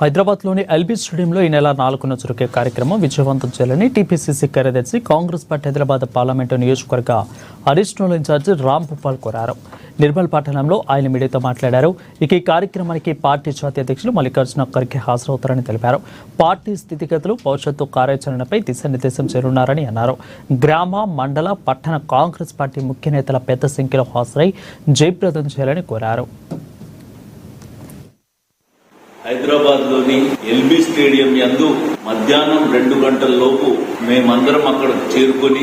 హైదరాబాద్లోని ఎల్బీ స్టేడియంలో ఈ నెల 4న జరిగే కార్యక్రమం విజయవంతం చేయాలని టీపీసీసీ కార్యదర్శి కాంగ్రెస్ పార్టీ హైదరాబాద్ పార్లమెంటు నియోజకవర్గ అడిషనల్ ఇన్ఛార్జి రామ్ భూపాల్ కోరారు. నిర్మల్ పట్టణంలో ఆయన మీడియాతో మాట్లాడారు. ఇక ఈ కార్యక్రమానికి పార్టీ జాతీయ అధ్యక్షులు మల్లికార్జున ఖర్గే హాజరవుతారని తెలిపారు. పార్టీ స్థితిగతులు, భవిష్యత్తు కార్యాచరణపై దిశానిర్దేశం చేరున్నారని అన్నారు. గ్రామ, మండల, పట్టణ కాంగ్రెస్ పార్టీ ముఖ్య నేతల పెద్ద సంఖ్యలో హాజరై జయప్రదం చేయాలని కోరారు. హైదరాబాద్లోని ఎల్బీ స్టేడియం యందు మధ్యాహ్నం 2 గంటల లోపు మేమందరం అక్కడ చేరుకొని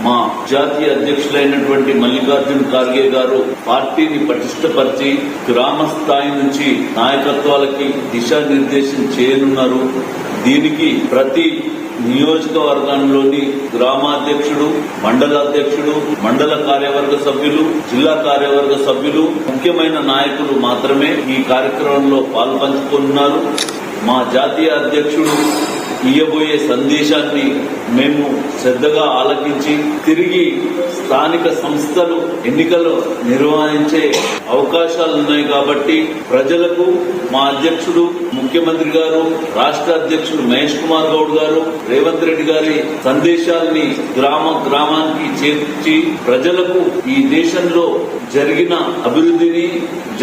మా జాతీయ అధ్యక్షులైనటువంటి మల్లికార్జున ఖార్గే గారు పార్టీని పటిష్టపరిచి గ్రామ స్థాయి నుంచి నాయకత్వాలకి దిశానిర్దేశం చేయనున్నారు. దీనికి ప్రతి నియోజకవర్గంలోని గ్రామాధ్యక్షుడు, మండలాధ్యక్షుడు, మండల కార్యవర్గ సభ్యులు, జిల్లా కార్యవర్గ సభ్యులు, ముఖ్యమైన నాయకులు మాత్రమే ఈ కార్యక్రమంలో పాల్పంచుకున్నారు. మా జాతీయ అధ్యక్షుడు ఇయ్యబోయే సందేశాన్ని మేము శ్రద్ధగా ఆలకించి తిరిగి స్థానిక సంస్థలు ఎన్నికలు నిర్వహించే అవకాశాలు ఉన్నాయి కాబట్టి ప్రజలకు మా అధ్యక్షుడు ముఖ్యమంత్రి గారు, రాష్ట్ర అధ్యక్షుడు మహేష్ కుమార్ గౌడ్ గారు, రేవంత్ రెడ్డి గారి సందేశాన్ని గ్రామానికి చేర్చి ప్రజలకు ఈ దేశంలో జరిగిన అభివృద్ధిని,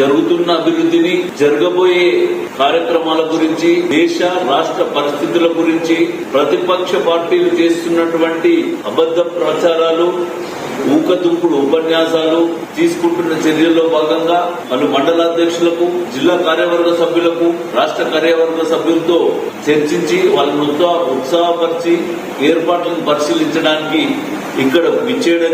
జరుగుతున్న అభివృద్ధిని, జరగబోయే కార్యక్రమాల గురించి, దేశ రాష్ట్ర పరిస్థితుల గురించి, ప్రతిపక్ష పార్టీలు చేస్తున్నటువంటి అబద్ధ ప్రచారాలు, ఊకదుంపుడు ఉపన్యాసాలు, తీసుకుంటున్న చర్యల్లో భాగంగా పలు మండలాధ్యక్షులకు, జిల్లా కార్యవర్గ సభ్యులకు, రాష్ట్ర కార్యవర్గ సభ్యులతో చర్చించి వాళ్ళను ఉత్సాహపరిచి ఏర్పాట్లను పరిశీలించడానికి ఇక్కడ విచ్చేయడం